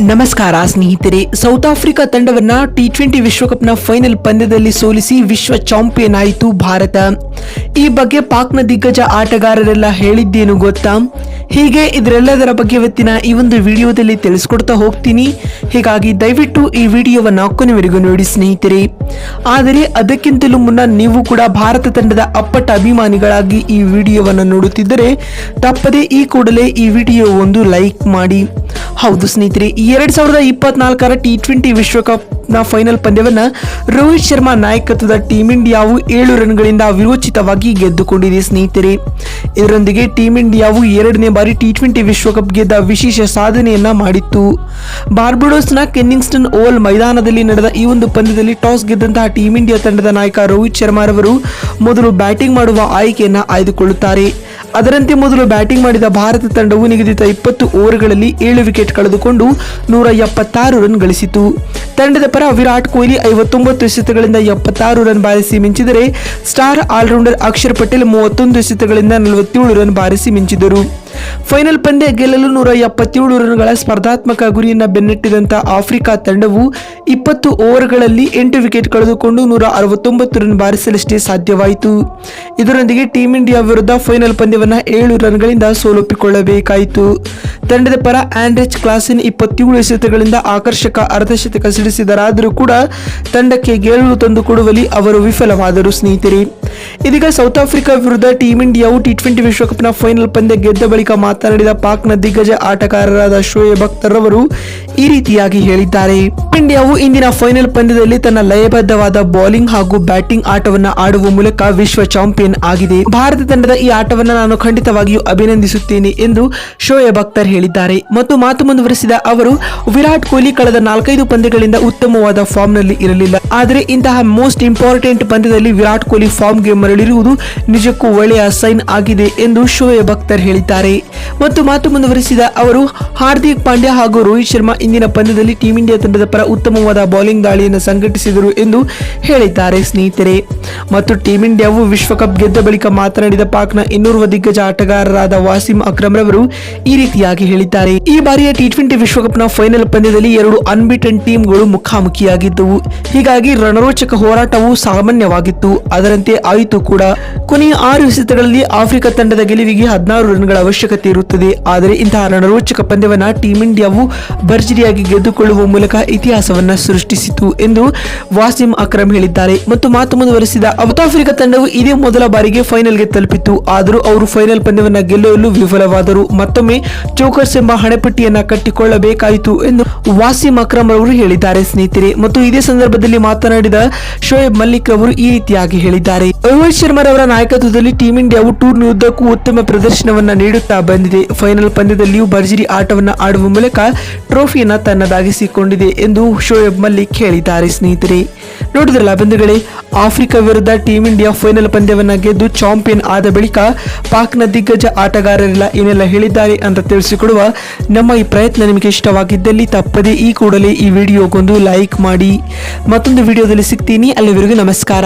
ನಮಸ್ಕಾರ ಸ್ನೇಹಿತರೆ. South Africa ತಂಡವನ್ನ T20 ವಿಶ್ವಕಪ್ನ final ಪಂದ್ಯದಲ್ಲಿ ಸೋಲಿಸಿ ವಿಶ್ವ ಚಾಂಪಿಯನ್ ಆಯಿತು ಭಾರತ. ಈ ಬಗ್ಗೆ ಪಾಕ್ನ ದಿಗ್ಗಜ ಆಟಗಾರರೆಲ್ಲ ಹೇಳಿದ್ದೇನು ಗೊತ್ತಾ? ಹೀಗೆ ಇದರೆಲ್ಲದರ ಬಗ್ಗೆ ಇವತ್ತಿನ ಈ ಒಂದು ವಿಡಿಯೋದಲ್ಲಿ ತಿಳಿಸ್ಕೊಡ್ತಾ ಹೋಗ್ತೀನಿ. ಹೀಗಾಗಿ ದಯವಿಟ್ಟು ಈ ವಿಡಿಯೋವನ್ನ ಕೊನೆವರೆಗೂ ನೋಡಿ ಸ್ನೇಹಿತರೆ. ಆದರೆ ಅದಕ್ಕಿಂತಲೂ ಮುನ್ನ ನೀವು ಕೂಡ ಭಾರತ ತಂಡದ ಅಪ್ಪಟ ಅಭಿಮಾನಿಗಳಾಗಿ ಈ ವಿಡಿಯೋವನ್ನು ನೋಡುತ್ತಿದ್ದರೆ ತಪ್ಪದೆ ಈ ಕೂಡಲೇ ಈ ವಿಡಿಯೋ ಒಂದು ಲೈಕ್ ಮಾಡಿ. ಹೌದು ಸ್ನೇಹಿತರೆ, 2024ರ ಟಿ20 ವಿಶ್ವಕಪ್ ನ ಫೈನಲ್ ಪಂದ್ಯವನ್ನ ರೋಹಿತ್ ಶರ್ಮಾ ನಾಯಕತ್ವದ ಟೀಂ ಇಂಡಿಯಾವು 7 ರನ್ಗಳಿಂದ ವಿರೋಚಿತವಾಗಿ ಗೆದ್ದುಕೊಂಡಿದೆ ಸ್ನೇಹಿತರೆ. ಇದರೊಂದಿಗೆ ಟೀಂ ಇಂಡಿಯಾವು 2ನೇ ಬಾರಿ ಟಿ20 ವಿಶ್ವಕಪ್ ಗೆದ್ದ ವಿಶೇಷ ಸಾಧನೆಯನ್ನ ಮಾಡಿತ್ತು. ಬಾರ್ಬಡೋಸ್ನ ಕೆನ್ನಿಂಗ್ಸ್ಟನ್ ಓವಲ್ ಮೈದಾನದಲ್ಲಿ ನಡೆದ ಈ ಒಂದು ಪಂದ್ಯದಲ್ಲಿ ಟಾಸ್ ಗೆದ್ದಂತಹ ಟೀಂ ಇಂಡಿಯಾ ತಂಡದ ನಾಯಕ ರೋಹಿತ್ ಶರ್ಮಾ ರವರು ಮೊದಲು ಬ್ಯಾಟಿಂಗ್ ಮಾಡುವ ಆಯ್ಕೆಯನ್ನ ಆಯ್ದುಕೊಳ್ಳುತ್ತಾರೆ. ಅದರಂತೆ ಮೊದಲು ಬ್ಯಾಟಿಂಗ್ ಮಾಡಿದ ಭಾರತ ತಂಡವು ನಿಗದಿತ 20 ಓವರ್ಗಳಲ್ಲಿ 7 ವಿಕೆಟ್ ಕಳೆದುಕೊಂಡು 176 ರನ್ ಗಳಿಸಿತು. ತಂಡದ ಪರ ವಿರಾಟ್ ಕೊಹ್ಲಿ 59 ಎಸೆತಗಳಿಂದ 76 ರನ್ ಬಾರಿಸಿ ಮಿಂಚಿದರೆ ಸ್ಟಾರ್ ಆಲ್ರೌಂಡರ್ ಅಕ್ಷರ್ ಪಟೇಲ್ 31 ಎಸೆತಗಳಿಂದ 47 ರನ್ ಬಾರಿಸಿ ಮಿಂಚಿದರು. ಫೈನಲ್ ಪಂದ್ಯ ಗೆಲ್ಲಲು 177 ರನ್ಗಳ ಸ್ಪರ್ಧಾತ್ಮಕ ಗುರಿಯನ್ನು ಬೆನ್ನಟ್ಟಿದಂತ ಆಫ್ರಿಕಾ ತಂಡವು 20 ಓವರ್ಗಳಲ್ಲಿ 8 ವಿಕೆಟ್ ಕಳೆದುಕೊಂಡು 169 ರನ್ ಬಾರಿಸಲಷ್ಟೇ ಸಾಧ್ಯವಾಯಿತು. ಇದರೊಂದಿಗೆ ಟೀಂ ಇಂಡಿಯಾ ವಿರುದ್ಧ ಫೈನಲ್ ಪಂದ್ಯವನ್ನ 7 ರನ್ಗಳಿಂದ ಸೋಲೊಪ್ಪಿಕೊಳ್ಳಬೇಕಾಯಿತು. ತಂಡದ ಪರ ಆಂಡ್ರೆಚ್ ಕ್ಲಾಸೆನ್ 27 ಎಸೆತಗಳಿಂದ ಆಕರ್ಷಕ ಅರ್ಧಶತಕ ಸಿಡಿಸಿದರಾದರೂ ಕೂಡ ತಂಡಕ್ಕೆ ಗೆಲುವು ತಂದುಕೊಡುವಲ್ಲಿ ಅವರು ವಿಫಲವಾದರು ಸ್ನೇಹಿತರೆ. ಇದೀಗ ಸೌತ್ ಆಫ್ರಿಕಾ ವಿರುದ್ಧ ಟೀಂ ಇಂಡಿಯಾವು ಟಿ20 ವಿಶ್ವಕಪ್ನ ಫೈನಲ್ ಪಂದ್ಯ ಗೆದ್ದ ಬಳಿಕ ಮಾತನಾಡಿದ ಪಾಕ್ನ ದಿಗ್ಗಜ ಆಟಗಾರರಾದ ಶೋಯಬ್ ಅಖ್ತರ್ ಅವರು ಈ ರೀತಿಯಾಗಿ ಹೇಳಿದ್ದಾರೆ. ಇಂಡಿಯಾವು ಇಂದಿನ ಫೈನಲ್ ಪಂದ್ಯದಲ್ಲಿ ತನ್ನ ಲಯಬದ್ಧವಾದ ಬೌಲಿಂಗ್ ಹಾಗೂ ಬ್ಯಾಟಿಂಗ್ ಆಟವನ್ನ ಆಡುವ ಮೂಲಕ ವಿಶ್ವ ಚಾಂಪಿಯನ್ ಆಗಿದೆ. ಭಾರತ ತಂಡದ ಈ ಆಟವನ್ನು ನಾನು ಖಂಡಿತವಾಗಿಯೂ ಅಭಿನಂದಿಸುತ್ತೇನೆ ಎಂದು ಶೋಯಬ್ ಅಖ್ತರ್ ಹೇಳಿದ್ದಾರೆ. ಮತ್ತು ಮಾತು ಮುಂದುವರೆಸಿದ ಅವರು, ವಿರಾಟ್ ಕೊಹ್ಲಿ ಕಳೆದ 4-5 ಪಂದ್ಯಗಳಿಂದ ಉತ್ತಮವಾದ ಫಾರ್ಮ್ ನಲ್ಲಿ ಇರಲಿಲ್ಲ. ಆದರೆ ಇಂತಹ ಮೋಸ್ಟ್ ಇಂಪಾರ್ಟೆಂಟ್ ಪಂದ್ಯದಲ್ಲಿ ವಿರಾಟ್ ಕೊಹ್ಲಿ ಫಾರ್ಮ್ಗೆ ಮರಳಿರುವುದು ನಿಜಕ್ಕೂ ಒಳ್ಳೆಯ ಸೈನ್ ಆಗಿದೆ ಎಂದು ಶೋಯಬ್ ಅಖ್ತರ್ ಹೇಳಿದ್ದಾರೆ. ಮತ್ತು ಮಾತು ಮುಂದುವರೆಸಿದ ಅವರು, ಹಾರ್ದಿಕ್ ಪಾಂಡ್ಯ ಹಾಗೂ ರೋಹಿತ್ ಶರ್ಮಾ ಇಂದಿನ ಪಂದ್ಯದಲ್ಲಿ ಟೀಂ ಇಂಡಿಯಾ ತಂಡದ ಪರ ಉತ್ತಮವಾದ ಬೌಲಿಂಗ್ ದಾಳಿಯನ್ನು ಸಂಘಟಿಸಿದರು ಎಂದು ಹೇಳಿದ್ದಾರೆ ಸ್ನೇಹಿತರೆ. ಮತ್ತು ಟೀಂ ಇಂಡಿಯಾವು ವಿಶ್ವಕಪ್ ಗೆದ್ದ ಬಳಿಕ ಮಾತನಾಡಿದ ಪಾಕ್ನ ಇನ್ನೋರ್ವ ದಿಗ್ಗಜ ಆಟಗಾರರಾದ ವಾಸಿಂ ಅಕ್ರಮ್ ರವರು ಈ ರೀತಿಯಾಗಿ ಹೇಳಿದ್ದಾರೆ. ಈ ಬಾರಿಯ ಟಿ20 ವಿಶ್ವಕಪ್ನ ಫೈನಲ್ ಪಂದ್ಯದಲ್ಲಿ 2 ಅನ್ಬಿಟನ್ ಟೀಮ್ಗಳು ಮುಖಾಮುಖಿಯಾಗಿದ್ದವು. ಹೀಗಾಗಿ ರಣರೋಚಕ ಹೋರಾಟವು ಸಾಮಾನ್ಯವಾಗಿತ್ತು. ಅದರಂತೆ ಆಯಿತು ಕೂಡ. ಕೊನೆಯ 6 ಎಸೆತಗಳಲ್ಲಿ ಆಫ್ರಿಕಾ ತಂಡದ ಗೆಲುವಿಗೆ 16 ರನ್ಗಳ ಅವಶ್ಯಕತೆ ಇರುತ್ತದೆ. ಆದರೆ ಇಂತಹ ರಣರೋಚಕ ಪಂದ್ಯವನ್ನ ಟೀಂ ಇಂಡಿಯಾವು ಭರ್ಜರಿಯಾಗಿ ಗೆದ್ದುಕೊಳ್ಳುವ ಮೂಲಕ ಇತಿಹಾಸವನ್ನ ಸೃಷ್ಟಿಸಿತು ಎಂದು ವಾಸಿಂ ಅಕ್ರಮ್ ಹೇಳಿದ್ದಾರೆ. ಮತ್ತು ಮಾತು ಮುಂದುವರೆಸಿದ ಸೌತ್ ಆಫ್ರಿಕಾ ತಂಡವು ಇದೇ ಮೊದಲ ಬಾರಿಗೆ ಫೈನಲ್ಗೆ ತಲುಪಿತು. ಆದರೂ ಅವರು ಫೈನಲ್ ಪಂದ್ಯವನ್ನ ಗೆಲ್ಲಲು ವಿಫಲವಾದರು. ಮತ್ತೊಮ್ಮೆ ಚೋಕರ್ಸ್ ಎಂಬ ಹಣೆಪಟ್ಟಿಯನ್ನ ಕಟ್ಟಿಕೊಳ್ಳಬೇಕಾಯಿತು ಎಂದು ವಾಸಿಂ ಅಕ್ರಮ್ ಅವರು ಹೇಳಿದ್ದಾರೆ ಸ್ನೇಹಿತರೆ. ಮತ್ತು ಇದೇ ಸಂದರ್ಭದಲ್ಲಿ ಮಾತನಾಡಿದ ಶೋಯಬ್ ಮಲ್ಲಿಕ್ ಅವರು ಈ ರೀತಿಯಾಗಿ ಹೇಳಿದ್ದಾರೆ. ರೋಹಿತ್ ಶರ್ಮಾ ಅವರ ನಾಯಕತ್ವದಲ್ಲಿ ಟೀಂ ಇಂಡಿಯಾವು ಟೂರ್ನಿ ಉದ್ದಕ್ಕೂ ಉತ್ತಮ ಪ್ರದರ್ಶನವನ್ನ ನೀಡುತ್ತಾ ಬಂದಿದೆ. ಫೈನಲ್ ಪಂದ್ಯದಲ್ಲಿಯೂ ಭರ್ಜರಿ ಆಟವನ್ನ ಆಡುವ ಮೂಲಕ ಟ್ರೋಫಿಯನ್ನ ತನ್ನದಾಗಿಸಿಕೊಂಡಿದೆ ಎಂದು ಶೋಯಬ್ ಮಲ್ಲಿಕ್ ಹೇಳಿದ್ದಾರೆ ಸ್ನೇಹಿತರೆ. ನೋಡಿದ್ರಲ್ಲ ಬಂಧುಗಳೇ, ಆಫ್ರಿಕಾ ವಿರುದ್ಧ ಟೀಂ ಇಂಡಿಯಾ ಫೈನಲ್ ಪಂದ್ಯವನ್ನ ಗೆದ್ದು ಚಾಂಪಿಯನ್ ಆದ ಬಳಿಕ ಪಾಕ್ನ ದಿಗ್ಗಜ ಆಟಗಾರರೆಲ್ಲ ಏನೆಲ್ಲ ಹೇಳಿದ್ದಾರೆ ಅಂತ ತಿಳಿಸಿಕೊಡುವ ನಮ್ಮ ಈ ಪ್ರಯತ್ನ ನಿಮಗೆ ಇಷ್ಟವಾಗಿದ್ದಲ್ಲಿ ತಪ್ಪದೇ ಈ ಕೂಡಲೇ ಈ ವಿಡಿಯೋಗೊಂದು ಲೈಕ್ ಮಾಡಿ. ಮತ್ತೊಂದು ವಿಡಿಯೋದಲ್ಲಿ ಸಿಗ್ತೀನಿ. ಅಲ್ಲಿವರೆಗೂ ನಮಸ್ಕಾರ.